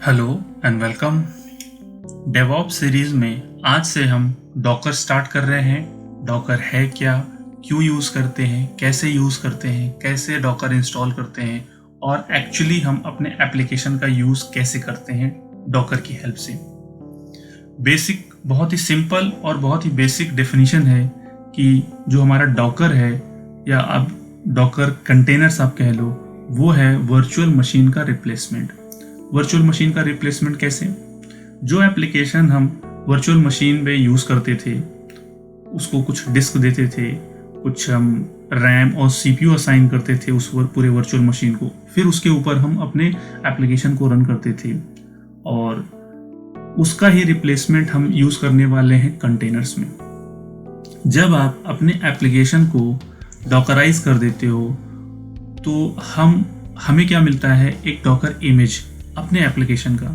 Hello and welcome. DevOps series में आज से हम डॉकर स्टार्ट कर रहे हैं। डॉकर है क्या, क्यों यूज़ करते हैं, कैसे यूज़ करते हैं, कैसे डॉकर इंस्टॉल करते हैं और एक्चुअली हम अपने एप्लीकेशन का यूज़ कैसे करते हैं डॉकर की हेल्प से। बेसिक, बहुत ही सिंपल और बहुत ही बेसिक डेफिनेशन है कि जो हमारा डॉकर है या अब डॉकर कंटेनर्स आप कह लो, वो है वर्चुअल मशीन का रिप्लेसमेंट। वर्चुअल मशीन का रिप्लेसमेंट कैसे? जो एप्लीकेशन हम वर्चुअल मशीन में यूज़ करते थे उसको कुछ डिस्क देते थे, कुछ हम रैम और सीपीयू असाइन करते थे उस पूरे वर्चुअल मशीन को, फिर उसके ऊपर हम अपने एप्लीकेशन को रन करते थे और उसका ही रिप्लेसमेंट हम यूज़ करने वाले हैं कंटेनर्स में। जब आप अपने एप्लीकेशन को डॉकराइज कर देते हो तो हमें क्या मिलता है? एक डॉकर इमेज अपने एप्लीकेशन का,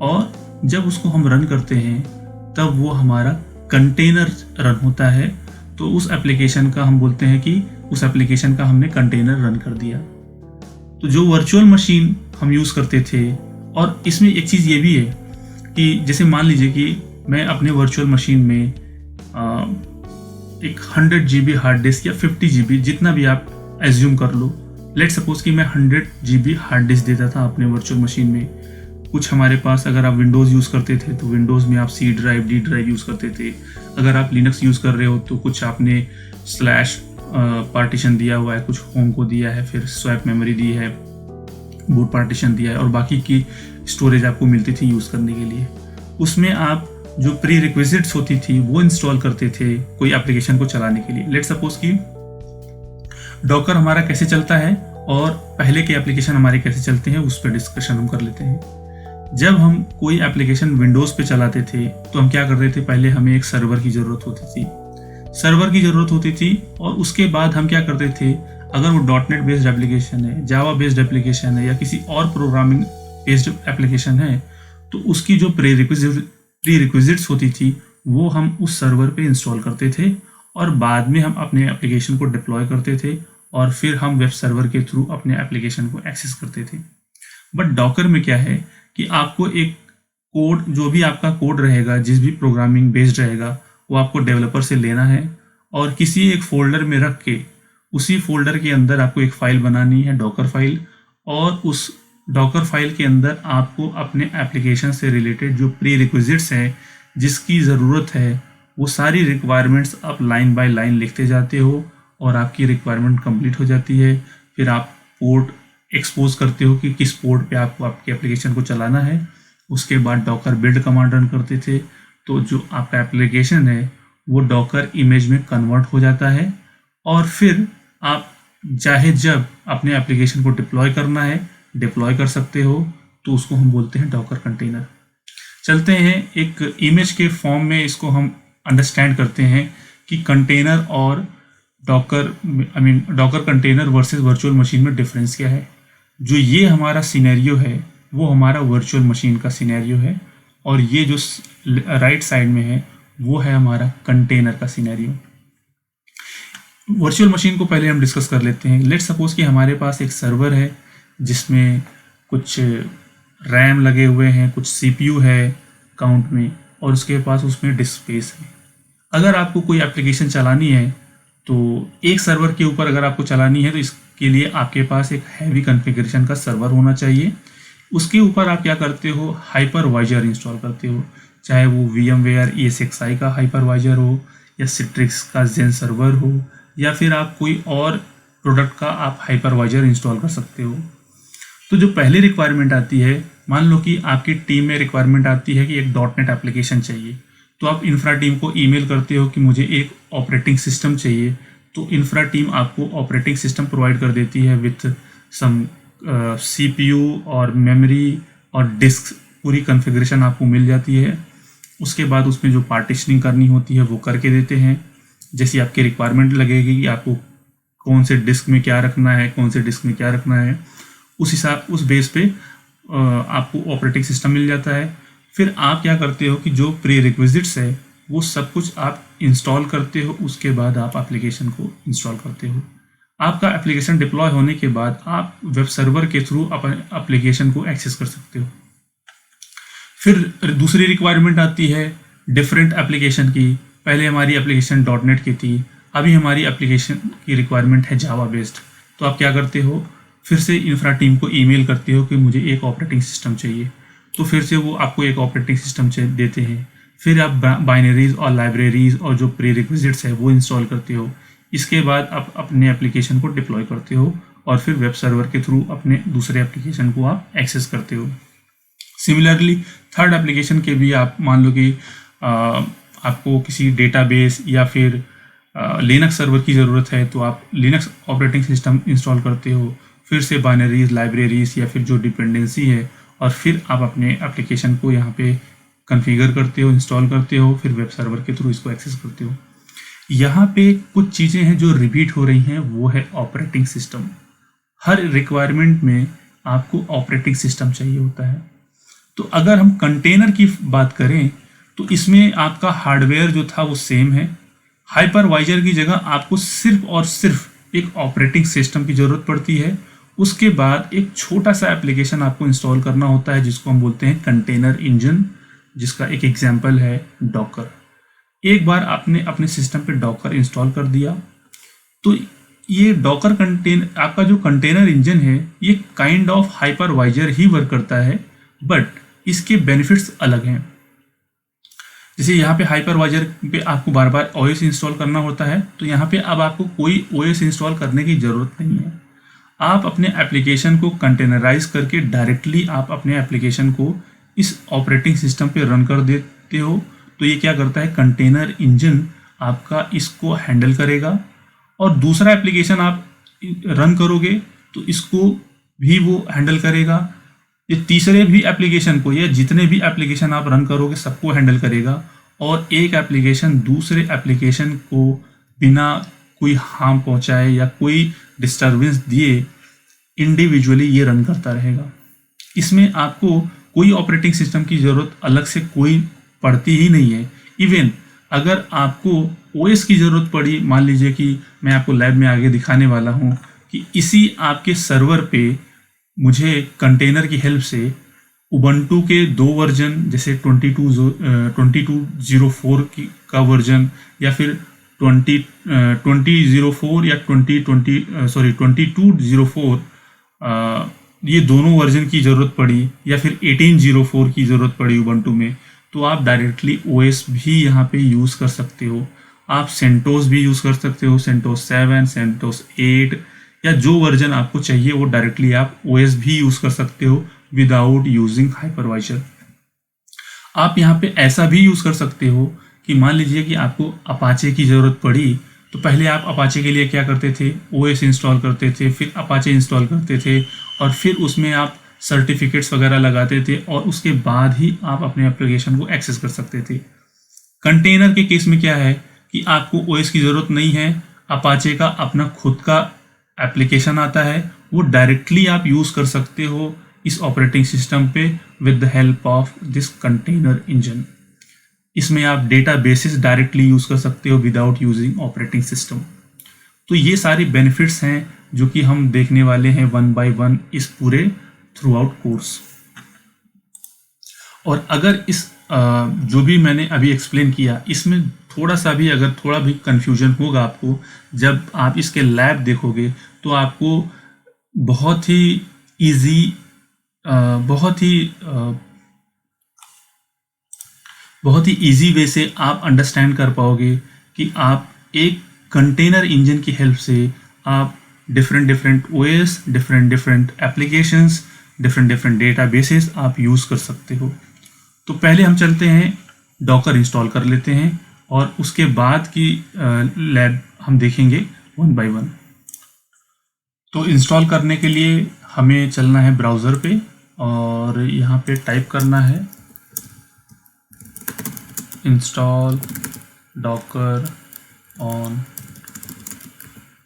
और जब उसको हम रन करते हैं तब वो हमारा कंटेनर रन होता है। तो उस एप्लीकेशन का हम बोलते हैं कि उस एप्लीकेशन का हमने कंटेनर रन कर दिया। तो जो वर्चुअल मशीन हम यूज़ करते थे, और इसमें एक चीज़ ये भी है कि जैसे मान लीजिए कि मैं अपने वर्चुअल मशीन में एक 100 GB हार्ड डिस्क या 50 GB, जितना भी आप एज्यूम कर लो, लेट सपोज कि मैं 100 GB हार्ड डिस्क देता था अपने वर्चुअल मशीन में। कुछ हमारे पास, अगर आप विंडोज़ यूज़ करते थे तो विंडोज़ में आप C drive, D drive use करते थे। अगर आप लिनक्स यूज़ कर रहे हो तो कुछ आपने स्लैश पार्टीशन दिया हुआ है, कुछ होम को दिया है, फिर स्वैप मेमोरी दी है, बूट पार्टीशन दिया है, और बाकी की स्टोरेज आपको मिलती थी यूज़ करने के लिए। उसमें आप जो प्री रिक्विजिट्स होती थी वो इंस्टॉल करते थे कोई एप्लीकेशन को चलाने के लिए। लेट सपोज कि डॉकर हमारा कैसे चलता है और पहले के एप्लीकेशन हमारे कैसे चलते हैं, उस पर डिस्कशन हम कर लेते हैं। जब हम कोई एप्लीकेशन विंडोज़ पे चलाते थे तो हम क्या करते थे? पहले हमें एक सर्वर की ज़रूरत होती थी और उसके बाद हम क्या करते थे? अगर वो .NET बेस्ड एप्लीकेशन है, जावा बेस्ड एप्लीकेशन है या किसी और प्रोग्रामिंग बेस्ड एप्लीकेशन है, तो उसकी जो प्री रिक्विजिट्स होती थी वो हम उस सर्वर पे इंस्टॉल करते थे और बाद में हम अपने एप्लीकेशन को डिप्लॉय करते थे और फिर हम वेब सर्वर के थ्रू अपने एप्लीकेशन को एक्सेस करते थे। बट डॉकर में क्या है कि आपको एक कोड, जो भी आपका कोड रहेगा, जिस भी प्रोग्रामिंग बेस्ड रहेगा, वो आपको डेवलपर से लेना है और किसी एक फोल्डर में रख के उसी फोल्डर के अंदर आपको एक फ़ाइल बनानी है, डॉकर फाइल, और उस डॉकर फाइल के अंदर आपको अपने एप्लीकेशन से रिलेटेड जो प्री रिक्विजिट्स हैं, जिसकी ज़रूरत है, वो सारी रिक्वायरमेंट्स आप लाइन बाय लाइन लिखते जाते हो और आपकी रिक्वायरमेंट कंप्लीट हो जाती है। फिर आप पोर्ट एक्सपोज करते हो कि किस पोर्ट पे आपको आपके एप्लीकेशन को चलाना है। उसके बाद डॉकर बिल्ड कमांड रन करते थे, तो जो आपका एप्लीकेशन है वो डॉकर इमेज में कन्वर्ट हो जाता है और फिर आप चाहे जब अपने एप्लीकेशन को डिप्लॉय करना है, डिप्लॉय कर सकते हो। तो उसको हम बोलते हैं डॉकर कंटेनर। चलते हैं एक इमेज के फॉर्म में, इसको हम अंडरस्टैंड करते हैं कि कंटेनर और Docker container versus virtual machine में डिफरेंस क्या है। जो ये हमारा सिनेरियो है वो हमारा वर्चुअल मशीन का सिनेरियो है और ये जो राइट साइड में है वो है हमारा कंटेनर का सिनेरियो। वर्चुअल मशीन को पहले हम डिस्कस कर लेते हैं। लेट्स सपोज कि हमारे पास एक सर्वर है जिसमें कुछ रैम लगे हुए हैं, कुछ सीपीयू है काउंट में, और उसके पास उसमें डिस्क स्पेस है। अगर आपको कोई एप्लीकेशन चलानी है तो एक सर्वर के ऊपर अगर आपको चलानी है तो इसके लिए आपके पास एक हैवी कॉन्फ़िगरेशन का सर्वर होना चाहिए। उसके ऊपर आप क्या करते हो? हाइपरवाइजर इंस्टॉल करते हो, चाहे वो VMware ESXi का हाइपरवाइजर हो या सिट्रिक्स का जेन सर्वर हो या फिर आप कोई और प्रोडक्ट का आप हाइपरवाइजर इंस्टॉल कर सकते हो। तो जो पहली रिक्वायरमेंट आती है, मान लो कि आपकी टीम में रिक्वायरमेंट आती है कि एक .NET एप्लीकेशन चाहिए, तो आप इंफ्रा टीम को ईमेल करते हो कि मुझे एक ऑपरेटिंग सिस्टम चाहिए। तो इंफ्रा टीम आपको ऑपरेटिंग सिस्टम प्रोवाइड कर देती है विथ सम CPU और मेमोरी और डिस्क, पूरी कॉन्फ़िगरेशन आपको मिल जाती है। उसके बाद उसमें जो पार्टीशनिंग करनी होती है वो करके देते हैं, जैसी आपकी रिक्वायरमेंट लगेगी कि आपको कौन से डिस्क में क्या रखना है, कौन से डिस्क में क्या रखना है, उस बेस पे आपको ऑपरेटिंग सिस्टम मिल जाता है। फिर आप क्या करते हो कि जो प्री रिक्विजिट्स है वो सब कुछ आप इंस्टॉल करते हो, उसके बाद आप एप्लीकेशन को इंस्टॉल करते हो। आपका एप्लीकेशन डिप्लॉय होने के बाद आप वेब सर्वर के थ्रू अपने एप्लीकेशन को एक्सेस कर सकते हो। फिर दूसरी रिक्वायरमेंट आती है डिफरेंट एप्लीकेशन की। पहले हमारी एप्लीकेशन .NET की थी, अभी हमारी एप्लीकेशन की रिक्वायरमेंट है जावा बेस्ड। तो आप क्या करते हो, फिर से इंफ्रा टीम को ईमेल करते हो कि मुझे एक ऑपरेटिंग सिस्टम चाहिए, तो फिर से वो आपको एक ऑपरेटिंग सिस्टम देते हैं। फिर आप बाइनरीज और लाइब्रेरीज और जो प्री रिक्विजिट्स है वो इंस्टॉल करते हो। इसके बाद आप अपने एप्लीकेशन को डिप्लॉय करते हो और फिर वेब सर्वर के थ्रू अपने दूसरे एप्लीकेशन को आप एक्सेस करते हो। सिमिलरली थर्ड एप्लीकेशन के भी आप मान लो कि आपको किसी डेटाबेस या फिर लिनक्स सर्वर की ज़रूरत है, तो आप लिनक्स ऑपरेटिंग सिस्टम इंस्टॉल करते हो। फिर से बाइनरीज, लाइब्रेरीज या फिर जो डिपेंडेंसी है, और फिर आप अपने एप्लीकेशन को यहाँ पे कॉन्फ़िगर करते हो, इंस्टॉल करते हो, फिर वेब सर्वर के थ्रू इसको एक्सेस करते हो। यहाँ पे कुछ चीज़ें हैं जो रिपीट हो रही हैं, वो है ऑपरेटिंग सिस्टम। हर रिक्वायरमेंट में आपको ऑपरेटिंग सिस्टम चाहिए होता है। तो अगर हम कंटेनर की बात करें तो इसमें आपका हार्डवेयर जो था वो सेम है। हाइपरवाइजर की जगह आपको सिर्फ और सिर्फ एक ऑपरेटिंग सिस्टम की ज़रूरत पड़ती है। उसके बाद एक छोटा सा एप्लीकेशन आपको इंस्टॉल करना होता है जिसको हम बोलते हैं कंटेनर इंजन, जिसका एक एग्जांपल है डॉकर। एक बार आपने अपने सिस्टम पे डॉकर इंस्टॉल कर दिया तो ये डॉकर आपका जो कंटेनर इंजन है ये kind of hypervisor he work करता है, बट इसके बेनिफिट्स अलग हैं। जैसे यहाँ पे हाइपरवाइजर पे आपको बार बार ओएस इंस्टॉल करना होता है, तो यहाँ पे अब आपको कोई ओएस इंस्टॉल करने की ज़रूरत नहीं है। आप अपने एप्लीकेशन को कंटेनराइज करके डायरेक्टली आप अपने एप्लीकेशन को इस ऑपरेटिंग सिस्टम पे रन कर देते हो। तो ये क्या करता है, कंटेनर इंजन आपका इसको हैंडल करेगा, और दूसरा एप्लीकेशन आप रन करोगे तो इसको भी वो हैंडल करेगा। ये तीसरे भी एप्लीकेशन को, या जितने भी एप्लीकेशन आप रन करोगे सबको हैंडल करेगा, और एक एप्लीकेशन दूसरे एप्लीकेशन को बिना कोई हार्म पहुंचाए या कोई डिस्टरबेंस दिए इंडिविजुअली ये रन करता रहेगा। इसमें आपको कोई ऑपरेटिंग सिस्टम की ज़रूरत अलग से कोई पड़ती ही नहीं है। इवन अगर आपको ओएस की ज़रूरत पड़ी, मान लीजिए कि मैं आपको लैब में आगे दिखाने वाला हूँ कि इसी आपके सर्वर पे मुझे कंटेनर की हेल्प से उबंटू के 2 वर्जन, जैसे 2204 का वर्जन, या फिर 2004 या 2204, ये दोनों वर्जन की ज़रूरत पड़ी, या फिर 1804 की ज़रूरत पड़ी उबंटू में, तो आप डायरेक्टली ओएस भी यहाँ पे यूज़ कर सकते हो। आप सेंटोस भी यूज़ कर सकते हो, सेंटोस 7, सेंटोस 8, या जो वर्जन आपको चाहिए वो डायरेक्टली आप ओएस भी यूज़ कर सकते हो विदाउट यूजिंग हाइपरवाइजर। आप यहाँ पे ऐसा भी यूज़ कर सकते हो कि मान लीजिए कि आपको अपाचे की ज़रूरत पड़ी, तो पहले आप अपाचे के लिए क्या करते थे, ओएस इंस्टॉल करते थे, फिर अपाचे इंस्टॉल करते थे, और फिर उसमें आप सर्टिफिकेट्स वगैरह लगाते थे, और उसके बाद ही आप अपने एप्लीकेशन को एक्सेस कर सकते थे। कंटेनर के केस में क्या है कि आपको ओएस की ज़रूरत नहीं है, अपाचे का अपना खुद का एप्लीकेशन आता है, वो डायरेक्टली आप यूज़ कर सकते हो इस ऑपरेटिंग सिस्टम पे with the help of this container engine. इसमें आप डेटा बेसिस डायरेक्टली यूज़ कर सकते हो विदाउट यूजिंग ऑपरेटिंग सिस्टम। तो ये सारी बेनिफिट्स हैं जो कि हम देखने वाले हैं 1 by 1 इस पूरे थ्रू आउट कोर्स। और अगर इस जो भी मैंने अभी एक्सप्लेन किया, इसमें थोड़ा सा भी अगर थोड़ा भी कन्फ्यूजन होगा आपको, जब आप इसके लैब देखोगे तो आपको बहुत ही ईजी, बहुत ही ईजी वे से आप अंडरस्टैंड कर पाओगे कि आप एक कंटेनर इंजन की हेल्प से आप different OS, different applications, different databases आप यूज़ कर सकते हो। तो पहले हम चलते हैं डॉकर इंस्टॉल कर लेते हैं, और उसके बाद की लैब हम देखेंगे 1 by 1। तो इंस्टॉल करने के लिए हमें चलना है ब्राउज़र पे, और यहाँ पे टाइप करना है इंस्टॉल डॉकर ऑन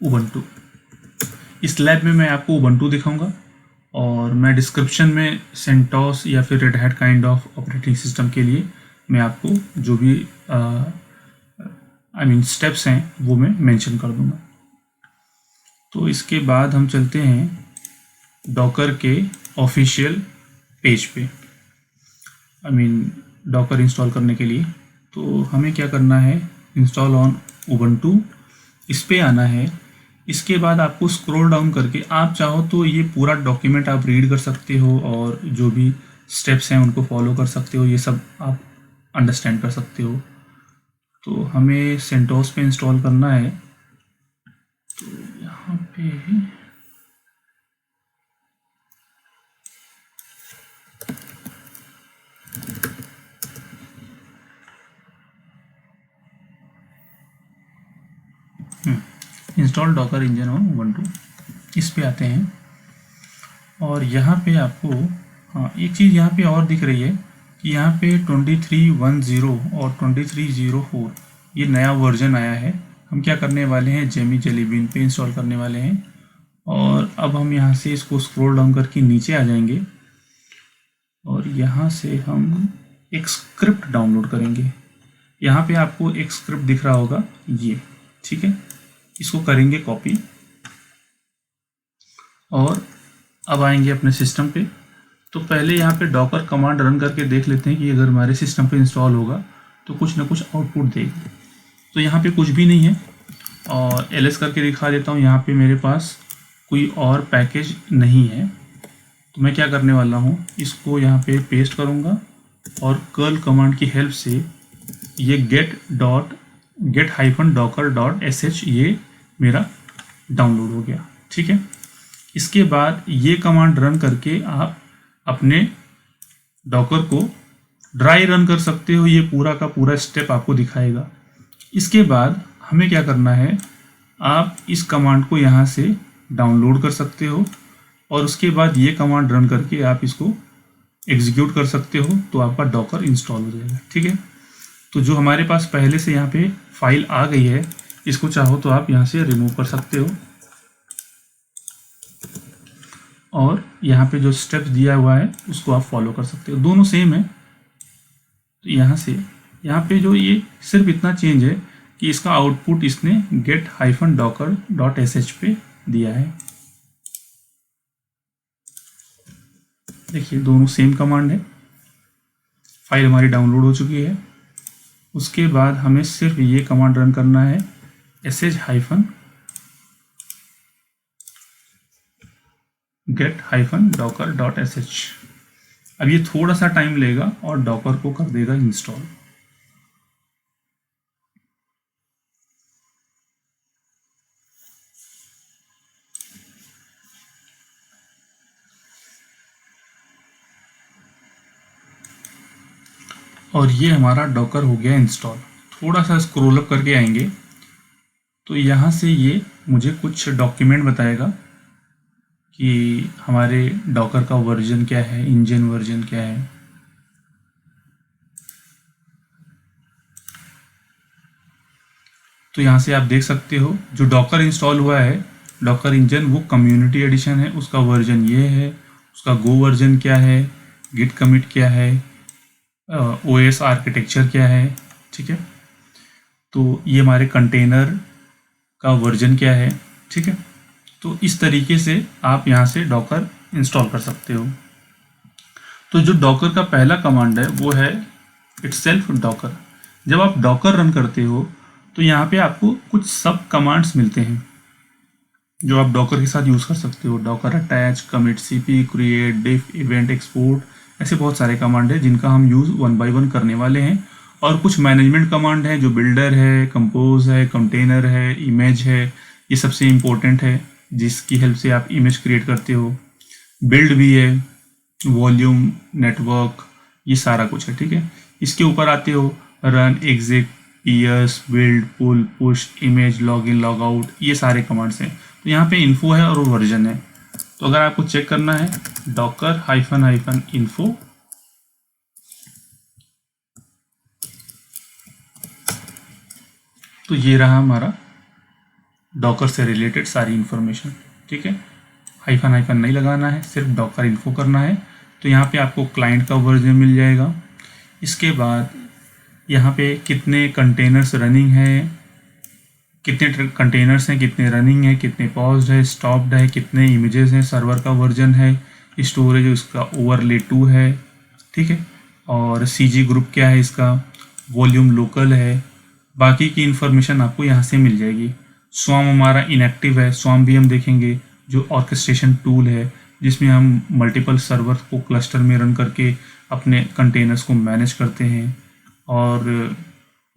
उबंटू। इस लैब में मैं आपको उबंटू दिखाऊंगा, और मैं डिस्क्रिप्शन में सेंटोस या फिर red hat kind of operating system के लिए मैं आपको जो भी स्टेप्स हैं वो मैं मेंशन कर दूंगा। तो इसके बाद हम चलते हैं डॉकर के ऑफिशियल पेज पे। आई मीन डॉकर इंस्टॉल करने के लिए। तो हमें क्या करना है, इंस्टॉल ऑन उबंटू, इस पे आना है। इसके बाद आपको स्क्रॉल डाउन करके आप चाहो तो ये पूरा डॉक्यूमेंट आप रीड कर सकते हो और जो भी स्टेप्स हैं उनको फॉलो कर सकते हो, ये सब आप अंडरस्टैंड कर सकते हो। तो हमें सेंटोस पे इंस्टॉल करना है। तो यहाँ पे install Docker engine on Ubuntu, इस पे आते हैं और यहाँ पे आपको हाँ एक चीज़ यहाँ पे और दिख रही है कि यहाँ पे 2310 और 2304 ये नया वर्जन आया है। हम क्या करने वाले हैं, जेमी जेली बीन पे इंस्टॉल करने वाले हैं। और अब हम यहाँ से इसको स्क्रॉल डाउन करके नीचे आ जाएंगे और यहाँ से हम एक स्क्रिप्ट डाउनलोड करेंगे। यहाँ पे आपको एक स्क्रिप्ट दिख रहा होगा ये, ठीक है। इसको करेंगे कॉपी और अब आएंगे अपने सिस्टम पे। तो पहले यहाँ पे डॉकर कमांड रन करके देख लेते हैं कि अगर हमारे सिस्टम पे इंस्टॉल होगा तो कुछ ना कुछ आउटपुट देगा। तो यहाँ पे कुछ भी नहीं है और एलएस करके दिखा देता हूँ। यहाँ पे मेरे पास कोई और पैकेज नहीं है। तो मैं क्या करने वाला हूँ, इसको यहाँ पे पेस्ट करूँगा और कर्ल कमांड की हेल्प से ये get-docker.sh ये मेरा डाउनलोड हो गया, ठीक है। इसके बाद ये कमांड रन करके आप अपने डॉकर को ड्राई रन कर सकते हो। ये पूरा का पूरा स्टेप आपको दिखाएगा। इसके बाद हमें क्या करना है, आप इस कमांड को यहाँ से डाउनलोड कर सकते हो और उसके बाद ये कमांड रन करके आप इसको एग्जीक्यूट कर सकते हो, तो आपका डॉकर इंस्टॉल हो जाएगा, ठीक है। तो जो हमारे पास पहले से यहाँ पे फाइल आ गई है, इसको चाहो तो आप यहाँ से रिमूव कर सकते हो और यहाँ पे जो स्टेप्स दिया हुआ है उसको आप फॉलो कर सकते हो, दोनों सेम है। तो यहाँ से यहाँ पे जो ये सिर्फ इतना चेंज है कि इसका आउटपुट इसने get-docker.sh पे दिया है। देखिए दोनों सेम कमांड है। फाइल हमारी डाउनलोड हो चुकी है। उसके बाद हमें सिर्फ ये कमांड रन करना है get-docker.sh। अब ये थोड़ा सा टाइम लेगा और डॉकर को कर देगा इंस्टॉल। और ये हमारा डॉकर हो गया इंस्टॉल। थोड़ा सा स्क्रॉल अप करके आएंगे तो यहाँ से ये मुझे कुछ डॉक्यूमेंट बताएगा कि हमारे डॉकर का वर्जन क्या है, इंजन वर्जन क्या है। तो यहाँ से आप देख सकते हो जो डॉकर इंस्टॉल हुआ है, डॉकर इंजन, वो कम्युनिटी एडिशन है, उसका वर्जन ये है। उसका गो वर्जन क्या है, गिट कमिट क्या है, ओएस आर्किटेक्चर क्या है, ठीक है। तो ये हमारे कंटेनर का वर्जन क्या है, ठीक है। तो इस तरीके से आप यहाँ से डॉकर इंस्टॉल कर सकते हो। तो जो डॉकर का पहला कमांड है वो है इटसेल्फ डॉकर। जब आप डॉकर रन करते हो तो यहाँ पे आपको कुछ सब कमांड्स मिलते हैं जो आप डॉकर के साथ यूज़ कर सकते हो। Docker attach, commit, CP, create, diff, event, export, ऐसे बहुत सारे कमांड है जिनका हम यूज़ 1 बाय 1 करने वाले हैं। और कुछ मैनेजमेंट कमांड है जो बिल्डर है, कंपोज है, कंटेनर है, इमेज है, ये सबसे इम्पोर्टेंट है जिसकी हेल्प से आप इमेज क्रिएट करते हो। बिल्ड भी है, वॉल्यूम, नेटवर्क, ये सारा कुछ है, ठीक है। इसके ऊपर आते हो run, exit, PS, build, pull, push, image, log in, log out, ये सारे कमांड्स हैं। तो यहाँ पे इन्फो है और वर्जन है। तो अगर आपको चेक करना है docker-info, तो ये रहा हमारा डॉकर से रिलेटेड सारी इंफॉर्मेशन, ठीक है। हाइफन नहीं लगाना है, सिर्फ डॉकर इन्फो करना है। तो यहाँ पे आपको क्लाइंट का वर्जन मिल जाएगा। इसके बाद यहाँ पे कितने कंटेनर्स रनिंग है, कितने कंटेनर्स हैं, कितने रनिंग है, कितने पॉज्ड है, स्टॉप्ड है, कितने इमेजेस हैं, सर्वर का वर्जन है, स्टोरेज उसका ओवरले 2 है, ठीक है। और CG ग्रुप क्या है इसका, वॉल्यूम लोकल है, बाकी की इन्फॉर्मेशन आपको यहाँ से मिल जाएगी। स्वाम हमारा इनएक्टिव है, स्वाम भी हम देखेंगे, जो ऑर्केस्ट्रेशन टूल है जिसमें हम मल्टीपल सर्वर को क्लस्टर में रन करके अपने कंटेनर्स को मैनेज करते हैं। और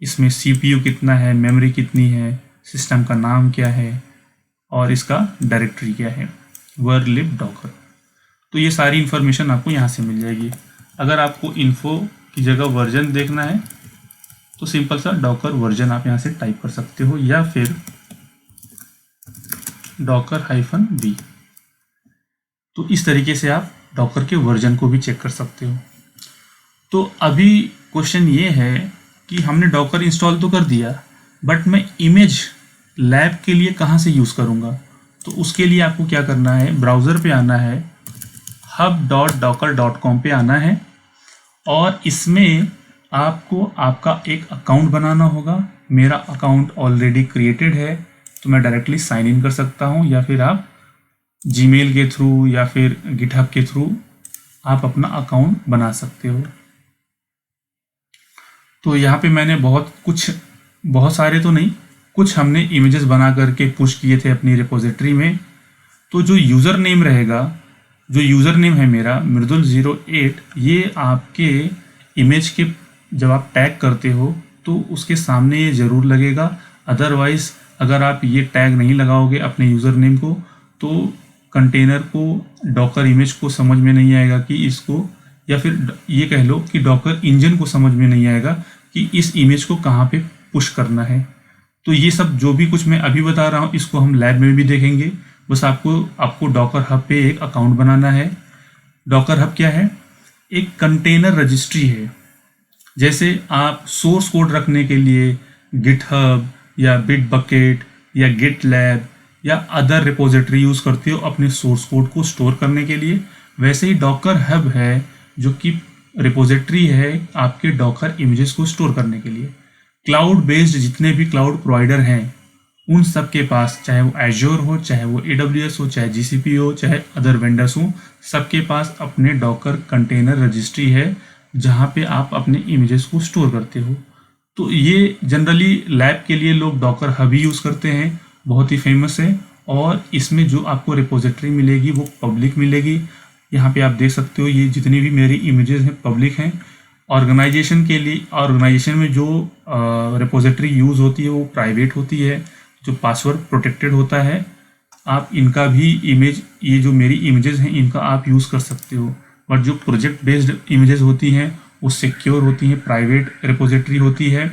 इसमें CPU कितना है, मेमोरी कितनी है, सिस्टम का नाम क्या है और इसका डायरेक्टरी क्या है, वर लिब डॉकर। तो ये सारी इन्फॉर्मेशन आपको यहाँ से मिल जाएगी। अगर आपको इन्फो की जगह वर्जन देखना है तो सिंपल सा डॉकर वर्जन आप यहाँ से टाइप कर सकते हो, या फिर docker-v। तो इस तरीके से आप डॉकर के वर्जन को भी चेक कर सकते हो। तो अभी क्वेश्चन ये है कि हमने डॉकर इंस्टॉल तो कर दिया, बट मैं इमेज लैब के लिए कहाँ से यूज़ करूँगा। तो उसके लिए आपको क्या करना है, ब्राउज़र पे आना है, hub.docker.com पे आना है और इसमें आपको आपका एक अकाउंट बनाना होगा। मेरा अकाउंट ऑलरेडी क्रिएटेड है तो मैं डायरेक्टली साइन इन कर सकता हूँ, या फिर आप जीमेल के थ्रू या फिर गिटहब के थ्रू आप अपना अकाउंट बना सकते हो। तो यहाँ पे मैंने बहुत सारे तो नहीं, कुछ हमने इमेजेस बना करके पुश किए थे अपनी रिपोजिटरी में। तो जो यूज़र नेम रहेगा, जो यूज़र नेम है मेरा मृदुल08, ये आपके इमेज के जब आप टैग करते हो तो उसके सामने ये ज़रूर लगेगा। अदरवाइज़ अगर आप ये टैग नहीं लगाओगे अपने यूज़र नेम को तो कंटेनर को, डॉकर इमेज को समझ में नहीं आएगा कि इसको, या फिर ये कह लो कि डॉकर इंजन को समझ में नहीं आएगा कि इस इमेज को कहाँ पे पुश करना है। तो ये सब जो भी कुछ मैं अभी बता रहा हूँ इसको हम लैब में भी देखेंगे। बस आपको डॉकर हब पे एक अकाउंट बनाना है। डॉकर हब क्या है, एक कंटेनर रजिस्ट्री है। जैसे आप सोर्स कोड रखने के लिए गिटहब या बिटबकेट या गिटलैब या अदर रिपोजिटरी यूज़ करते हो अपने सोर्स कोड को स्टोर करने के लिए, वैसे ही डॉकर हब है जो कि रिपोजिटरी है आपके डॉकर इमेजेस को स्टोर करने के लिए। क्लाउड बेस्ड जितने भी क्लाउड प्रोवाइडर हैं उन सब के पास, चाहे वो एज्योर हो, चाहे वो AWS हो, चाहे GCP हो, चाहे अदर वेंडर्स हो, सबके पास अपने डॉकर कंटेनर रजिस्ट्री है जहाँ पे आप अपने इमेजेस को स्टोर करते हो। तो ये जनरली लैब के लिए लोग डॉकर हब ही यूज़ करते हैं, बहुत ही फेमस है। और इसमें जो आपको रिपोजिटरी मिलेगी वो पब्लिक मिलेगी। यहाँ पे आप देख सकते हो ये जितनी भी मेरी इमेजेस हैं पब्लिक हैं। ऑर्गेनाइजेशन के लिए, ऑर्गेनाइजेशन में जो रिपोजिटरी यूज़ होती है वो प्राइवेट होती है, जो पासवर्ड प्रोटेक्टेड होता है। आप इनका भी इमेज, ये जो मेरी इमेजेस हैं इनका आप यूज़ कर सकते हो। बट जो प्रोजेक्ट बेस्ड इमेजेस होती हैं वो सिक्योर होती हैं, प्राइवेट रिपोजिटरी होती है,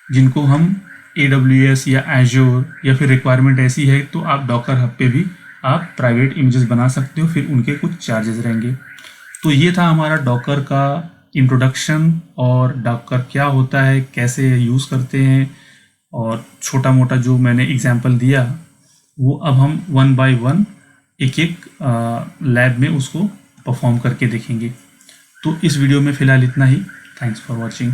जिनको हम AWS या एज्योर या फिर रिक्वायरमेंट ऐसी है तो आप डॉकर हब पे भी आप प्राइवेट इमेजेस बना सकते हो, फिर उनके कुछ चार्जेस रहेंगे। तो ये था हमारा डॉकर का इंट्रोडक्शन, और डॉकर क्या होता है, कैसे यूज़ करते हैं, और छोटा मोटा जो मैंने एग्जांपल दिया वो अब हम 1 बाय 1 एक लैब में उसको परफॉर्म करके देखेंगे। तो इस वीडियो में फ़िलहाल इतना ही। Thanks for watching.